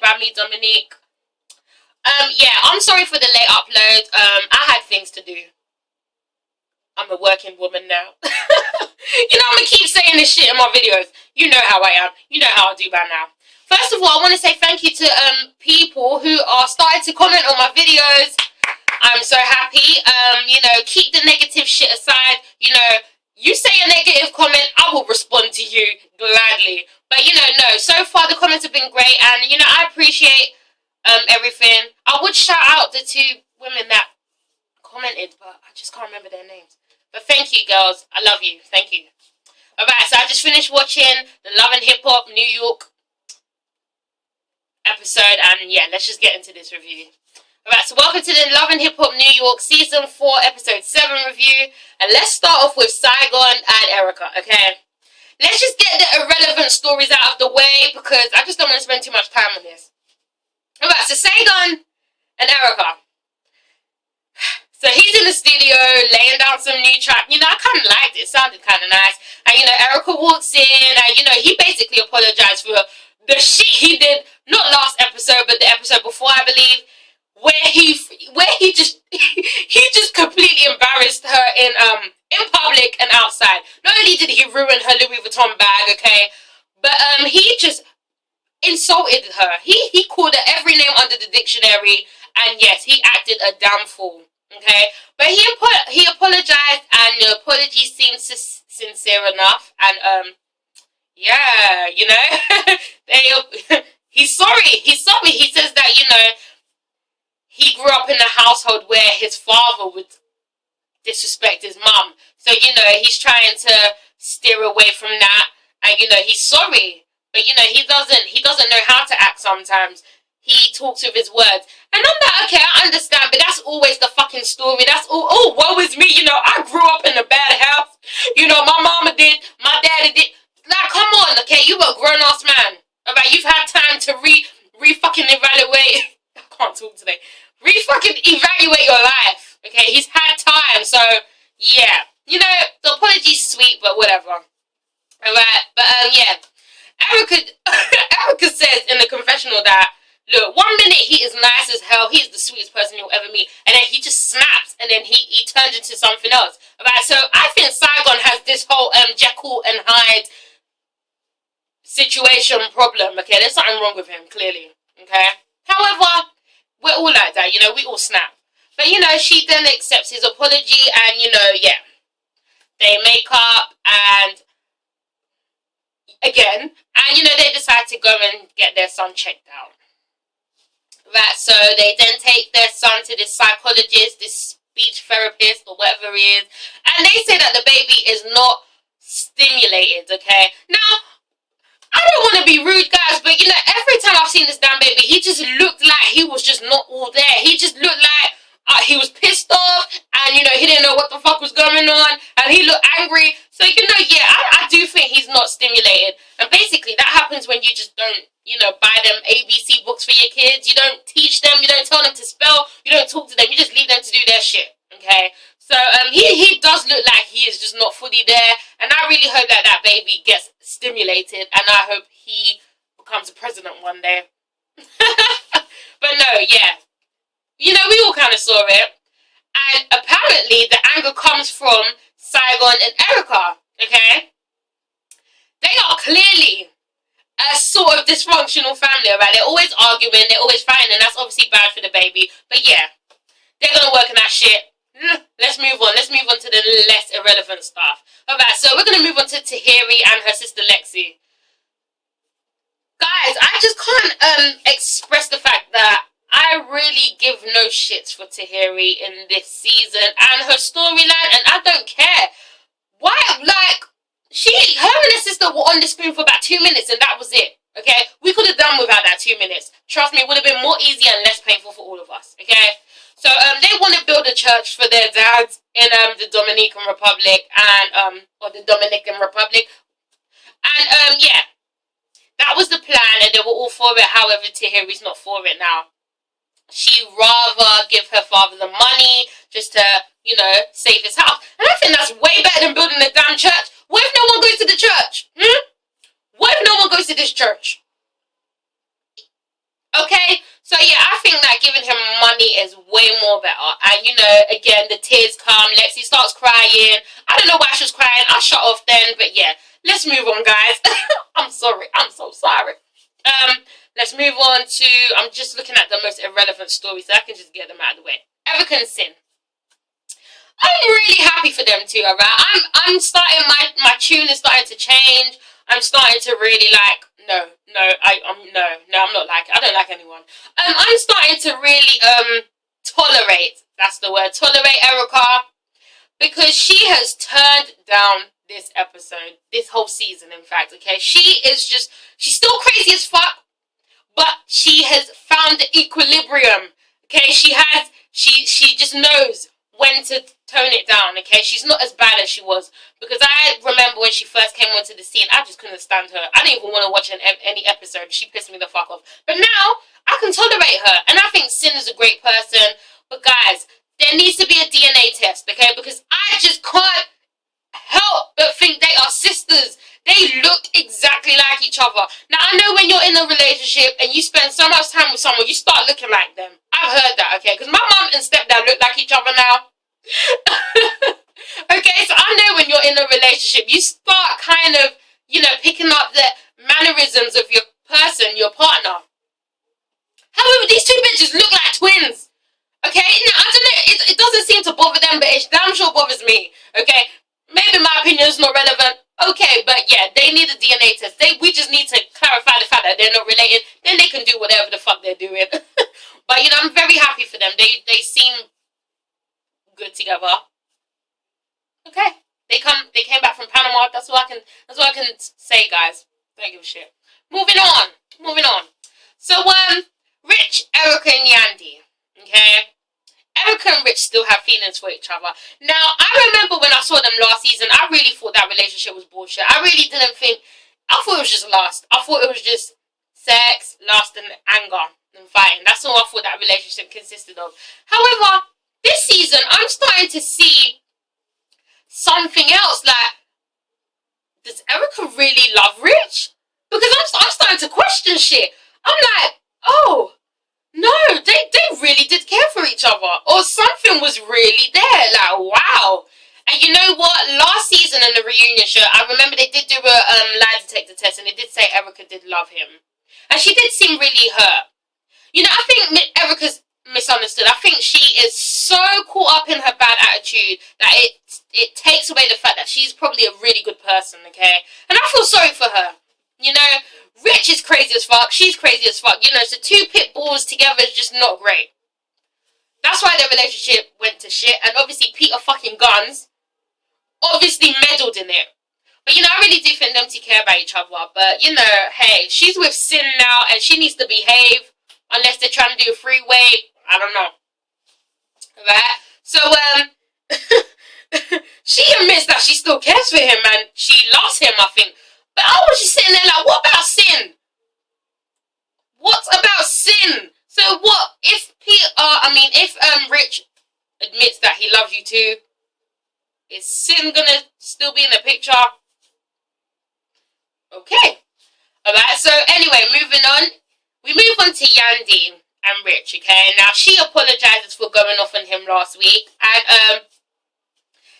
family, Dominique. Yeah, I'm sorry for the late upload. I had things to do. I'm a working woman now. You know, I'm gonna keep saying this shit in my videos. You know how I am. You know how I do by now. First of all, I want to say thank you to people who are starting to comment on my videos. I'm so happy. You know, keep the negative shit aside. You know, you say a negative comment, I will respond to you gladly. But you know, no, so far the comments have been great, and you know, I appreciate everything. I would shout out the 2 women that commented, but I just can't remember their names. But thank you, girls. I love you. Thank you. Alright, so I just finished watching the Love and Hip Hop New York episode, and yeah, let's just get into this review. Alright, so welcome to the Love and Hip Hop New York Season 4 Episode 7 review. And let's start off with Saigon and Erica, okay? Let's just get the irrelevant stories out of the way, because I just don't want to spend too much time on this. Alright, so Saigon and Erica. So he's in the studio laying down some new track. You know, I kind of liked it. It sounded kind of nice. And, you know, Erica walks in and, you know, he basically apologized for the shit he did, not last episode, but the episode before, I believe, where he just completely embarrassed her in public and outside. Not only did he ruin her Louis Vuitton bag, okay, but he just insulted her. He called her every name under the dictionary, and yes, he acted a damn fool. Okay, but he apologized, and the apology seemed sincere enough, and yeah, you know, he's sorry. He says that, you know, he grew up in a household where his father would disrespect his mum, so you know he's trying to steer away from that, and you know he's sorry, but you know he doesn't know how to act sometimes. He talks with his words. And I'm like, okay, I understand, but that's always the fucking story. That's all, oh, woe is me, you know, I grew up in a bad house. You know, my mama did, my daddy did. Like, come on, okay, you a grown-ass man. Alright, you've had time to fucking evaluate. I can't talk today. Fucking evaluate your life. Okay, he's had time, so, yeah. You know, the apology's sweet, but whatever. Alright, but, yeah. Erica says in the confessional that, look, 1 minute he is nice as hell, he's the sweetest person you'll ever meet, and then he just snaps, and then he turns into something else. Alright, so I think Saigon has this whole Jekyll and Hyde situation problem, okay? There's something wrong with him, clearly, okay? However, we're all like that, you know, we all snap. But, you know, she then accepts his apology, and, you know, yeah, they make up, and again, and, you know, they decide to go and get their son checked out. Right, so they then take their son to this psychologist, this speech therapist, or whatever it is, and they say that the baby is not stimulated, okay? Now, I don't want to be rude, guys, but, you know, every time I've seen this damn baby, he just looked like he was just not all there. He just looked like he was pissed off, and, you know, he didn't know what the fuck was going on, and he looked angry. So, you know, yeah, I do think he's not stimulated. And basically, that happens when you just don't, you know, buy them ABC books for your kids. You don't teach them, you don't tell them to spell, you don't talk to them, you just leave them to do their shit, okay? So, he does look like he is just not fully there, and I really hope that that baby gets stimulated, and I hope he becomes a president one day. But no, yeah. You know, we all kind of saw it, and apparently the anger comes from Saigon and Erica, okay? They are clearly a sort of dysfunctional family, right? They're always arguing, they're always fighting, and that's obviously bad for the baby. But yeah, they're gonna work on that shit. Let's move on. Let's move on to the less irrelevant stuff. Alright, so we're gonna move on to Tahiri and her sister Lexi. Guys, I just can't express the fact that I really give no shits for Tahiri in this season and her storyline, and I don't care. Why, like, her and her sister were on the screen for about 2 minutes and that was it, okay? We could have done without that 2 minutes. Trust me, it would have been more easy and less painful for all of us, okay? So, they want to build a church for their dads in, the Dominican Republic and, or the Dominican Republic. And, yeah, that was the plan and they were all for it. However, Tahiri's not for it now. She'd rather give her father the money just to, you know, save his house. And I think that's way better than building a damn church. What if no one goes to the church? What if no one goes to this church? Okay, so yeah, I think that giving him money is way more better. And you know, again, the tears come. Lexi starts crying. I don't know why she was crying. I shut off then, but yeah, let's move on, guys. I'm sorry. I'm so sorry. Let's move on to. I'm just looking at the most irrelevant stories, so I can just get them out of the way. Erica and Sin. I'm really happy for them too, alright? I'm starting my tune is starting to change. I'm starting to really like I'm not like I don't like anyone. I'm starting to really tolerate, that's the word, tolerate Erica, because she has turned down this episode, this whole season in fact, okay? She's still crazy as fuck, but she has found the equilibrium. Okay, she just knows when to tone it down, okay? She's not as bad as she was. Because I remember when she first came onto the scene, I just couldn't stand her. I didn't even want to watch any episode. She pissed me the fuck off. But now, I can tolerate her. And I think Sin is a great person. But guys, there needs to be a DNA test, okay? Because I just can't help but think they are sisters. They look exactly like each other. Now, I know when you're in a relationship and you spend so much time with someone, you start looking like them. I've heard that, okay? Because my mum and stepdad look like each other now. Okay, so I know when you're in a relationship, you start kind of, you know, picking up the mannerisms of your person, your partner. However, these two bitches look like twins. Okay, now, I don't know, it doesn't seem to bother them, but it damn sure bothers me. Okay, maybe my opinion is not relevant. Okay, but yeah, they need a DNA test. We just need to clarify the fact that they're not related. Then they can do whatever the fuck they're doing. But you know, I'm very happy for them. They seem good together. Okay, they came back from Panama. That's all I can say, guys. Don't give a shit. Moving on. So Rich, Erica, and Yandy. Okay. Erica and Rich still have feelings for each other. Now, I remember when I saw them last season, I really thought that relationship was bullshit. I really didn't think... I thought it was just lust. I thought it was just sex, lust, and anger, and fighting. That's all I thought that relationship consisted of. However, this season, I'm starting to see something else. Like, does Erica really love Rich? Because I'm starting to question shit. I'm like, oh... no, they really did care for each other. Or something was really there. Like, wow. And you know what? Last season in the reunion show, I remember they did do a lie detector test, and they did say Erica did love him. And she did seem really hurt. You know, I think Erica's misunderstood. I think she is so caught up in her bad attitude that it takes away the fact that she's probably a really good person, okay? And I feel sorry for her. You know, Rich is crazy as fuck. She's crazy as fuck. You know, so two pit bulls together is just not great. That's why their relationship went to shit. And obviously Peter fucking Gunz obviously meddled in it. But, you know, I really do think them two care about each other. But, you know, hey, she's with Sin now and she needs to behave. Unless they're trying to do a freeway. I don't know. Right? So, she admits that she still cares for him and she lost him, I think. But I was just sitting there like, what about Sin? What about Sin? So what if if Rich admits that he loves you too, is Sin gonna still be in the picture? Okay. Alright, so anyway, moving on. We move on to Yandy and Rich, okay? Now she apologizes for going off on him last week, and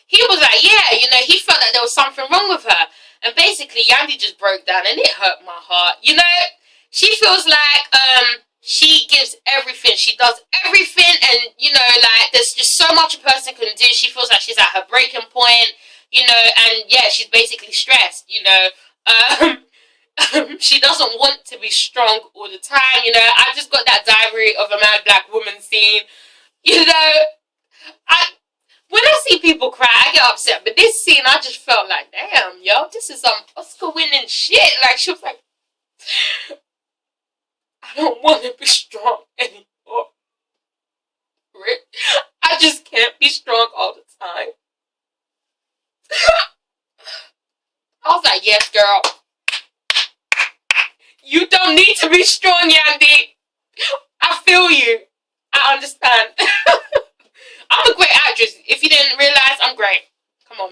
he was like, yeah, you know, he felt that there was something wrong with her. And basically, Yandy just broke down, and it hurt my heart. You know, she feels like she gives everything. She does everything, and, you know, like, there's just so much a person can do. She feels like she's at her breaking point, you know, and, yeah, she's basically stressed, you know. She doesn't want to be strong all the time, you know. I just got that Diary of a Mad Black Woman scene. You know, when I see people cry, I get upset. But this scene, I just felt like, damn, yo, this is some Oscar-winning shit. Like, she was like, I don't want to be strong anymore. Rick, I just can't be strong all the time. I was like, yes, girl. You don't need to be strong, Yandy. I feel you. I understand. I'm a great actress. If you didn't realize, I'm great. Come on.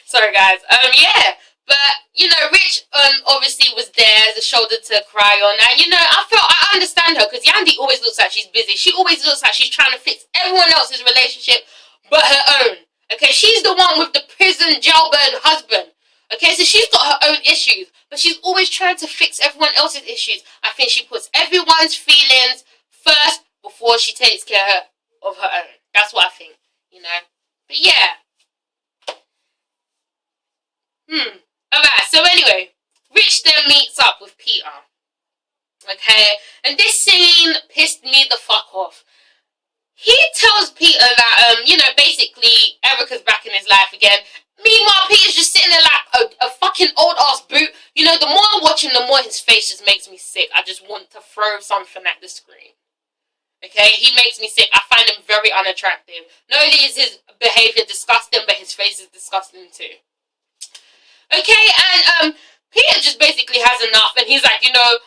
Sorry, guys. Yeah. But, you know, Rich obviously was there as a shoulder to cry on. And, you know, I understand her, because Yandy always looks like she's busy. She always looks like she's trying to fix everyone else's relationship but her own. Okay, she's the one with the prison jailbird husband. Okay, so she's got her own issues, but she's always trying to fix everyone else's issues. I think she puts everyone's feelings first before she takes care of her own. That's what I think, you know. But yeah. Alright, so anyway, Rich then meets up with Peter. Okay, and this scene pissed me the fuck off. He tells Peter that, you know, basically Erica's back in his life again. Meanwhile, Peter's just sitting there like a fucking old ass boot. You know, the more I'm watching, the more his face just makes me sick. I just want to throw something at the screen. Okay, he makes me sick. I find him very unattractive. Not only is his behavior disgusting, but his face is disgusting too. Okay, and Peter just basically has enough, and he's like, you know,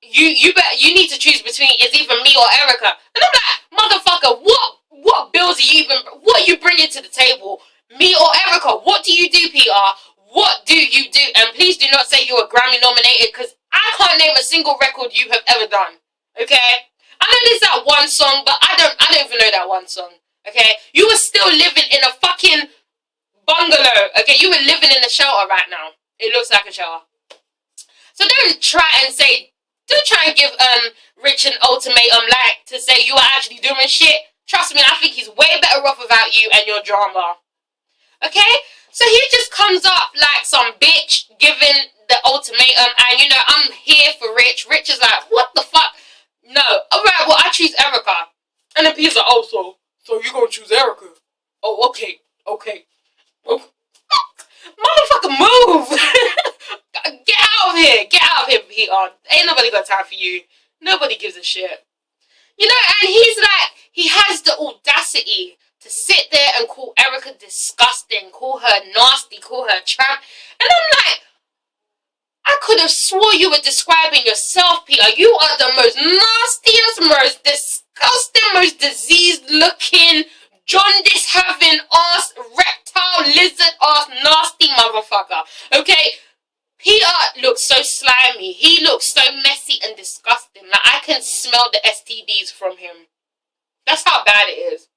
you need to choose between it's either me or Erica. And I'm like, motherfucker, what bills are you what are you bringing to the table? Me or Erica? What do you do, Peter? What do you do? And please do not say you were Grammy nominated, because I can't name a single record you have ever done. Okay? I know there's that one song, but I don't even know that one song. Okay? You were still living in a fucking bungalow. Okay? You were living in a shelter right now. It looks like a shelter. So don't try and give Rich an ultimatum, like to say you are actually doing shit. Trust me, I think he's way better off without you and your drama. Okay? So he just comes up like some bitch giving the ultimatum, and you know, I'm here for Rich. Rich is like, what the fuck? No. Alright, well, I choose Erica. And then Peter's like, oh, so you're gonna choose Erica? Oh, okay. Motherfucker, move! Get out of here! Get out of here, Peter. Ain't nobody got time for you. Nobody gives a shit. You know, and he's like, he has the audacity to sit there and call Erica disgusting, call her nasty, call her tramp. And I'm like, I could have swore you were describing yourself, Peter. You are the most nastiest, most disgusting, most diseased-looking, jaundice-having ass, reptile, lizard-ass, nasty motherfucker. Okay? Peter looks so slimy. He looks so messy and disgusting. Like, I can smell the STDs from him. That's how bad it is.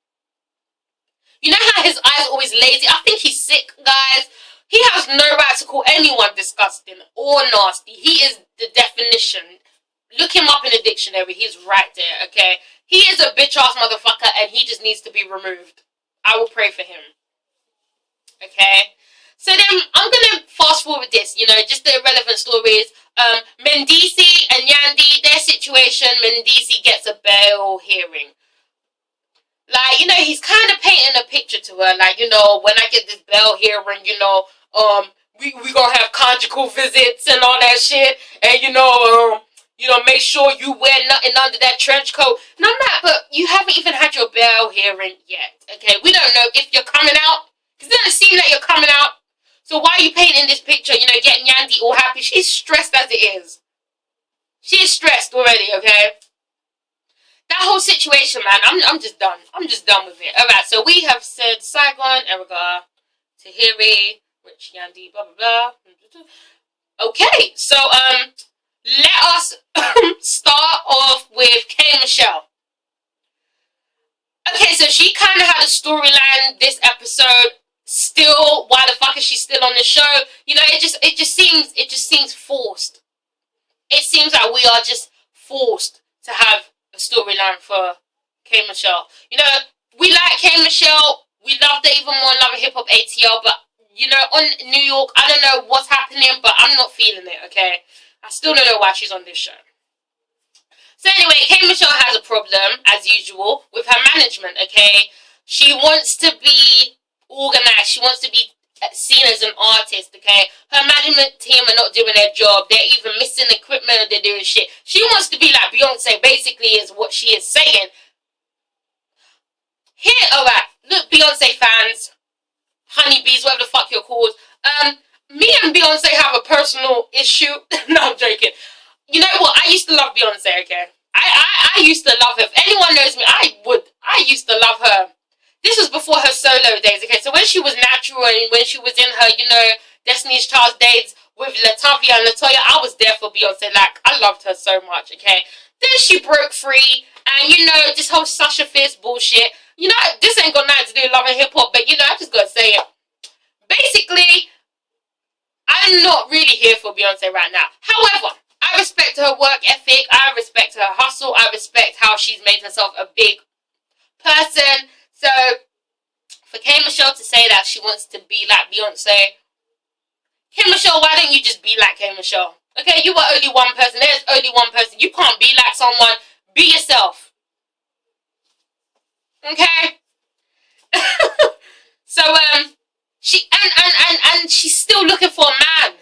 You know how his eyes are always lazy? I think he's sick, guys. He has no right to call anyone disgusting or nasty. He is the definition. Look him up in the dictionary. He's right there, okay? He is a bitch-ass motherfucker, and he just needs to be removed. I will pray for him. Okay? So then, I'm going to fast forward this, you know, just the irrelevant stories. Mendici and Yandy, their situation, Mendici gets a bail hearing. Like, you know, he's kind of painting a picture to her. Like, you know, when I get this bail hearing, you know, we gonna have conjugal visits and all that shit. And, you know, make sure you wear nothing under that trench coat. No, I'm not, but you haven't even had your bail hearing yet. Okay, we don't know if you're coming out. Because it doesn't seem like you're coming out. So why are you painting this picture, you know, getting Yandy all happy? She's stressed as it is. She's stressed already, okay? That whole situation, man, I'm just done. I'm just done with it. Alright, so we have said Saigon, Erica, Tahiri, Rich, Yandy, blah, blah, blah. Okay, so, let us start off with K.Michelle. Okay, so she kind of had a storyline this episode. Still, why the fuck is she still on the show? You know, it just seems forced. It seems like we are just forced to have a storyline for K.Michelle. You know, we like K.Michelle. We loved her even more in Love and Hip Hop ATL, but you know, on New York, I don't know what's happening, but I'm not feeling it. Okay, I still don't know why she's on this show. So anyway, K.Michelle has a problem as usual with her management. Okay, she wants to be organized. She wants to be seen as an artist, okay? Her management team are not doing their job. They're even missing equipment or they're doing shit. She wants to be like Beyonce, basically, is what she is saying. Here, alright, look, Beyonce fans, honeybees, whatever the fuck you're called. Me and Beyonce have a personal issue. No, I'm joking. You know what? I used to love Beyonce, okay? I used to love her. If anyone knows me, I used to love her. This was before her solo days, okay? So when she was natural and when she was in her, you know, Destiny's Child dates with Latavia and Latoya, I was there for Beyonce. Like, I loved her so much, okay? Then she broke free, and, you know, this whole Sasha Fierce bullshit. You know, this ain't got nothing to do with love and hip-hop, but, you know, I just gotta say it. Basically, I'm not really here for Beyonce right now. However, I respect her work ethic. I respect her hustle. I respect how she's made herself a big person. So, for K.Michelle to say that she wants to be like Beyonce, K.Michelle, why don't you just be like K.Michelle? Okay, you are only one person. There's only one person. You can't be like someone. Be yourself. Okay? So, she, and she's still looking for a man.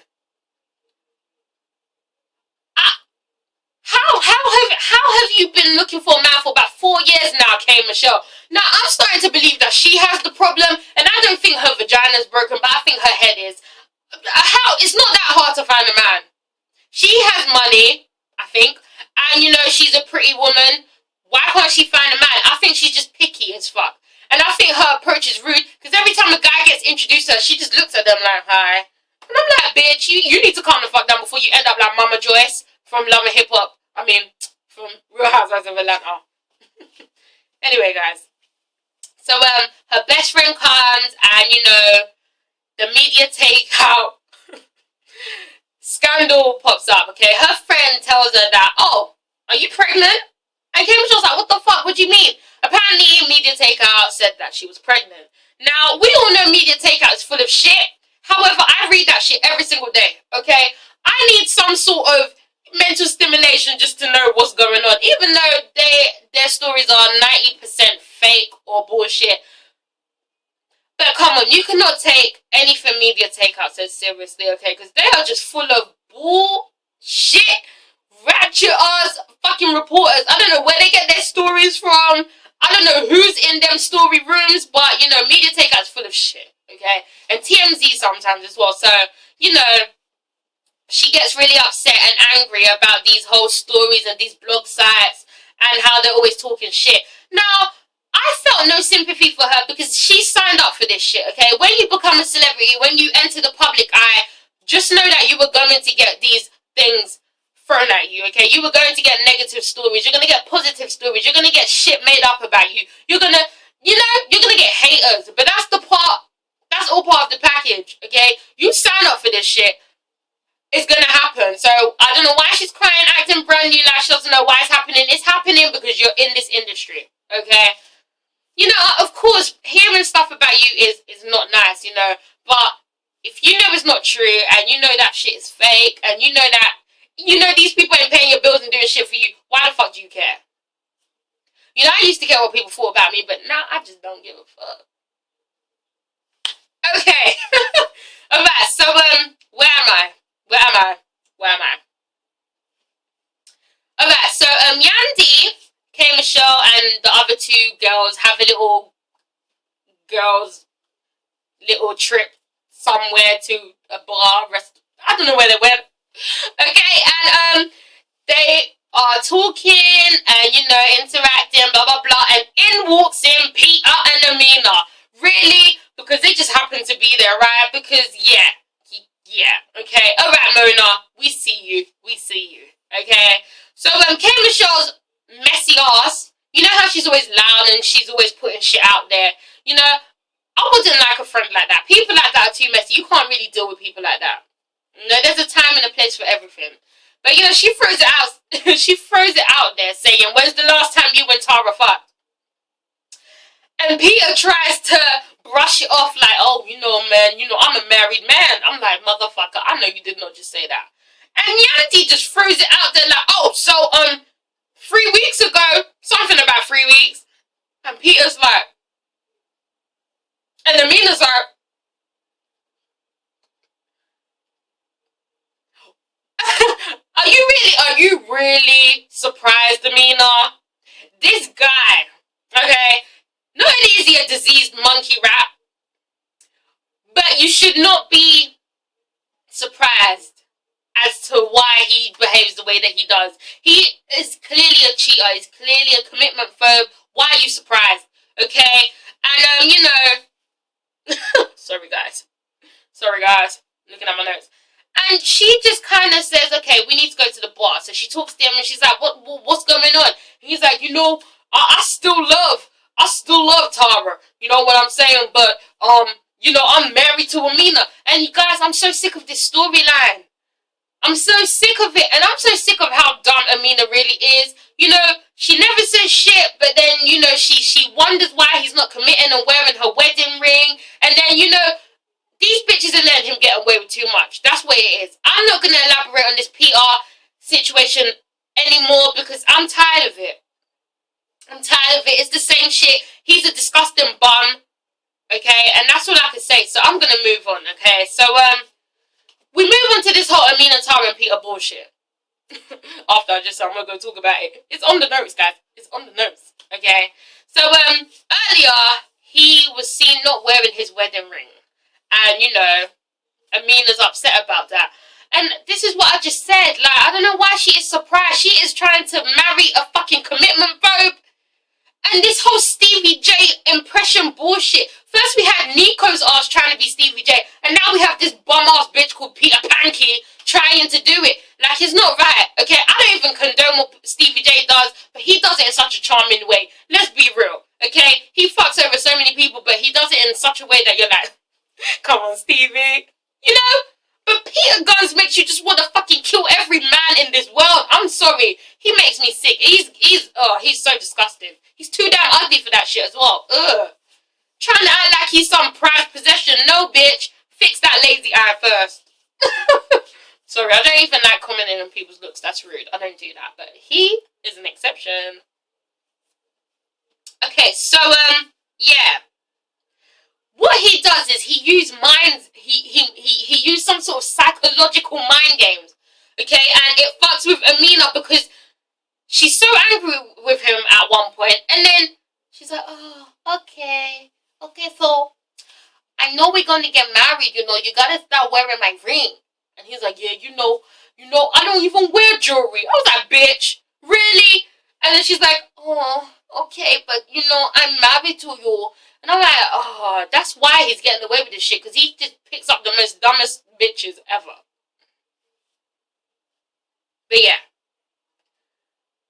How have you been looking for a man for about 4 years now, K.Michelle? Now, I'm starting to believe that she has the problem, and I don't think her vagina's broken, but I think her head is. It's not that hard to find a man. She has money, I think, and, you know, she's a pretty woman. Why can't she find a man? I think she's just picky as fuck. And I think her approach is rude, because every time a guy gets introduced to her, she just looks at them like, hi. And I'm like, bitch, you need to calm the fuck down before you end up like Mama Joyce from Love and Hip Hop. I mean, from Real Housewives of Atlanta. Anyway, guys. So, her best friend comes and, you know, the media takeout scandal pops up, okay? Her friend tells her that, oh, are you pregnant? And K.Michelle's like, what the fuck? What do you mean? Apparently, media takeout said that she was pregnant. Now, we all know media takeout is full of shit. However, I read that shit every single day, okay? I need some sort of mental stimulation just to know what's going on, even though their stories are 90% fake or bullshit. But come on, you cannot take anything media takeout says seriously, okay? Because they are just full of bullshit, ratchet ass fucking reporters. I don't know where they get their stories from. I don't know who's in them story rooms, but, you know, media takeout's full of shit, okay? And TMZ sometimes as well. So, you know, she gets really upset and angry about these whole stories and these blog sites and how they're always talking shit. Now, I felt no sympathy for her because she signed up for this shit, okay? When you become a celebrity, when you enter the public eye, just know that you were going to get these things thrown at you, okay? You were going to get negative stories. You're going to get positive stories. You're going to get shit made up about you. You're going to, you know, you're going to get haters. But that's the part, that's all part of the package, okay? You sign up for this shit. It's gonna happen. So I don't know why she's crying, acting brand new, like she doesn't know why it's happening. It's happening because you're in this industry, okay? You know, of course, hearing stuff about you is not nice, you know. But if you know it's not true, and you know that shit is fake, and you know that, you know, these people ain't paying your bills and doing shit for you, why the fuck do you care? You know, I used to care what people thought about me, but now I just don't give a fuck. Okay. Alright, so where am I? Where am I? Alright, so Yandy, K.Michelle, and the other two girls have a little trip somewhere to a bar, I don't know where they went. Okay, and they are talking and, you know, interacting, blah blah blah, and in walks in Peter and Amina. Really? Because they just happen to be there, right? Because yeah, okay. Alright, Mona, we see you, okay? So, K.Michelle's messy ass, you know how she's always loud and she's always putting shit out there, you know, I wouldn't like a friend like that. People like that are too messy. You can't really deal with people like that. You know, there's a time and a place for everything. But, you know, she throws it out, she throws it out there saying, when's the last time you and Tara fucked? And Peter tries to brush it off like, oh, you know, man, you know, I'm a married man. I'm like, motherfucker, I know you did not just say that. And Yandy just throws it out there like, oh, so, 3 weeks ago, something about 3 weeks. And Peter's like, and Amina's like, are you really surprised, Amina? This guy, okay, not only is he a diseased monkey rat, but you should not be surprised as to why he behaves the way that he does. He is clearly a cheater. He's clearly a commitment phobe. Why are you surprised? Okay? And, you know, sorry guys. Looking at my notes. And she just kind of says, okay, we need to go to the bar. So she talks to him and she's like, what's going on? And he's like, you know, I still love Tara. You know what I'm saying? But, you know, I'm married to Amina. And you guys, I'm so sick of this storyline. I'm so sick of it. And I'm so sick of how dumb Amina really is. You know, she never says shit, but then, you know, she wonders why he's not committing and wearing her wedding ring. And then, you know, these bitches are letting him get away with too much. That's what it is. I'm not going to elaborate on this PR situation anymore because I'm tired of it. I'm tired of it. It's the same shit. He's a disgusting bum. Okay? And that's all I can say. So I'm going to move on. Okay? So, we move on to this whole Amina, Tara, and Peter bullshit. After I just said I'm going to go talk about it. It's on the notes, guys. It's on the notes. Okay? So, earlier, he was seen not wearing his wedding ring. And, you know, Amina's upset about that. And this is what I just said. Like, I don't know why she is surprised. She is trying to marry a fucking commitment phobe. And this whole Stevie J impression bullshit. First we had Nico's ass trying to be Stevie J. And now we have this bum-ass bitch called Peter Panky trying to do it. Like, it's not right. Okay, I don't even condone what Stevie J does. But he does it in such a charming way. Let's be real. Okay, he fucks over so many people. But he does it in such a way that you're like, come on, Stevie. You know? But Peter Gunz makes you just want to fucking kill every man in this world. I'm sorry. He makes me sick. He's so disgusting. He's too damn ugly for that shit as well. Ugh. Trying to act like he's some prized possession. No, bitch. Fix that lazy eye first. Sorry, I don't even like commenting on people's looks. That's rude. I don't do that. But he is an exception. Okay, so, yeah. What he does is he used minds. He used some sort of psychological mind games, okay? And it fucks with Amina because she's so angry with him at one point, and then she's like, "Oh, okay, so I know we're gonna get married. You know, you gotta start wearing my ring." And he's like, "Yeah, you know, I don't even wear jewelry." I was like, "Bitch, really?" And then she's like, "Oh, okay, but you know, I'm married to you." And I'm like, oh, that's why he's getting away with this shit. Because he just picks up the most dumbest bitches ever. But yeah.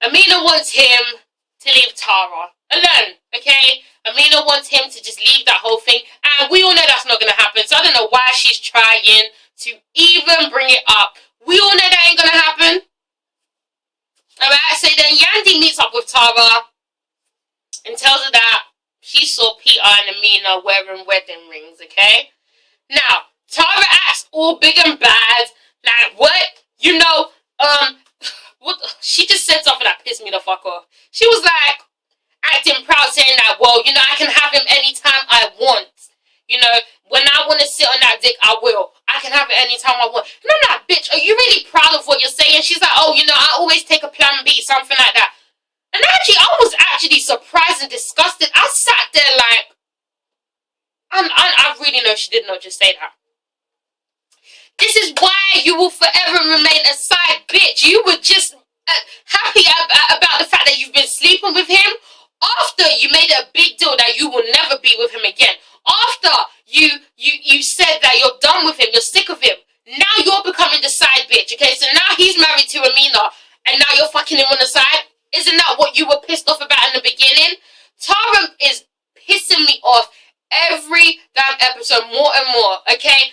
Amina wants him to leave Tara alone. Okay? Amina wants him to just leave that whole thing. And we all know that's not going to happen. So I don't know why she's trying to even bring it up. We all know that ain't going to happen. Alright? So then Yandy meets up with Tara. And tells her that she saw Peter and Amina wearing wedding rings, okay? Now, Tara acts all big and bad. Like, what? You know, what? She just said something that pissed me the fuck off. She was like, acting proud, saying that, well, you know, I can have him anytime I want. You know, when I want to sit on that dick, I will. I can have it anytime I want. And I'm like, bitch, are you really proud of what you're saying? She's like, oh, you know, I always take a plan B, something like that. And actually, I was actually surprised and disgusted. I sat there like, I really know she did not just say that. This is why you will forever remain a side bitch. You were just happy about the fact that you've been sleeping with him after you made a big deal that you will never be with him again. After you said that you're done with him, you're sick of him. Now you're becoming the side bitch, okay? So now he's married to Amina, and now you're fucking him on the side. Isn't that what you were pissed off about in the beginning? Tara is pissing me off every damn episode more and more, okay?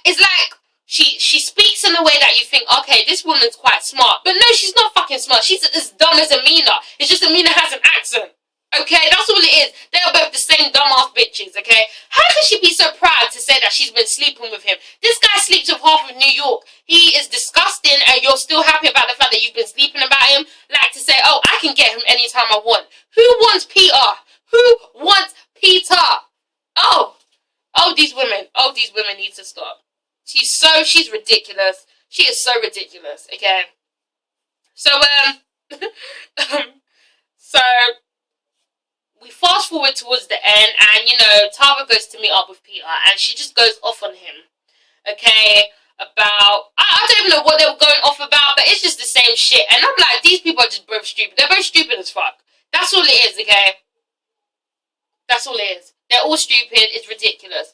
It's like she speaks in a way that you think, okay, this woman's quite smart. But no, she's not fucking smart. She's as dumb as Amina. It's just Amina has an accent. Okay, that's all it is. They're both the same dumbass bitches, okay? How can she be so proud to say that she's been sleeping with him? This guy sleeps with half of New York. He is disgusting, and you're still happy about the fact that you've been sleeping about him? Like to say, oh, I can get him anytime I want. Who wants Peter? Who wants Peter? Oh, these women. Oh, these women need to stop. She's ridiculous. She is so ridiculous, okay? So, so we fast forward towards the end, and, you know, Tara goes to meet up with Peter, and she just goes off on him, okay, about, I don't even know what they were going off about, but it's just the same shit, and I'm like, these people are just both stupid. They're both stupid as fuck. That's all it is, okay? That's all it is. They're all stupid. It's ridiculous.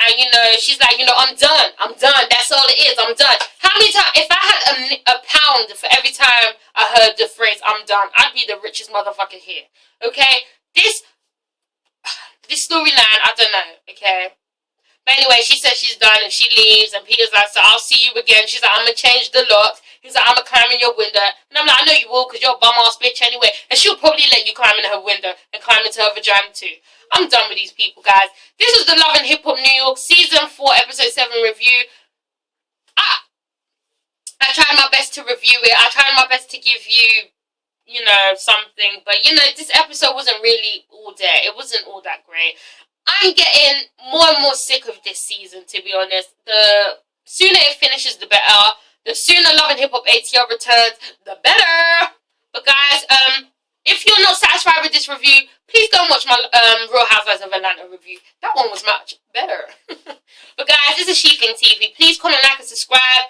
And, you know, she's like, you know, I'm done. I'm done. That's all it is. I'm done. How many times, if I had a pound for every time I heard the phrase, I'm done, I'd be the richest motherfucker here. Okay? This storyline, I don't know. Okay? But anyway, she says she's done and she leaves. And Peter's like, so I'll see you again. She's like, I'm going to change the locks. He's like, I'm going to climb in your window. And I'm like, I know you will because you're a bum-ass bitch anyway. And she'll probably let you climb in her window and climb into her vagina too. I'm done with these people, guys. This was the Love and Hip Hop New York Season 4, Episode 7 review. I tried my best to review it. I tried my best to give you, you know, something. But, you know, this episode wasn't really all there. It wasn't all that great. I'm getting more and more sick of this season, to be honest. The sooner it finishes, the better. The sooner Love and Hip Hop ATL returns, the better. But, guys, if you're not satisfied with this review, please go and watch my Real Housewives of Atlanta review. That one was much better. But guys, this is ItsASheThIngTV. Please comment, like, and subscribe.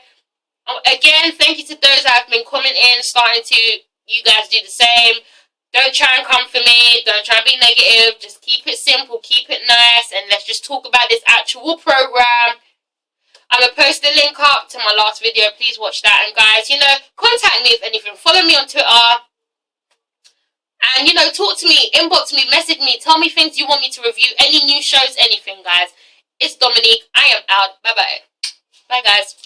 Again, thank you to those that have been commenting, starting to, you guys do the same. Don't try and come for me. Don't try and be negative. Just keep it simple, keep it nice, and let's just talk about this actual program. I'm going to post the link up to my last video. Please watch that. And guys, you know, contact me if anything. Follow me on Twitter. And, you know, talk to me, inbox me, message me, tell me things you want me to review, any new shows, anything, guys. It's Dominique. I am out. Bye-bye. Bye, guys.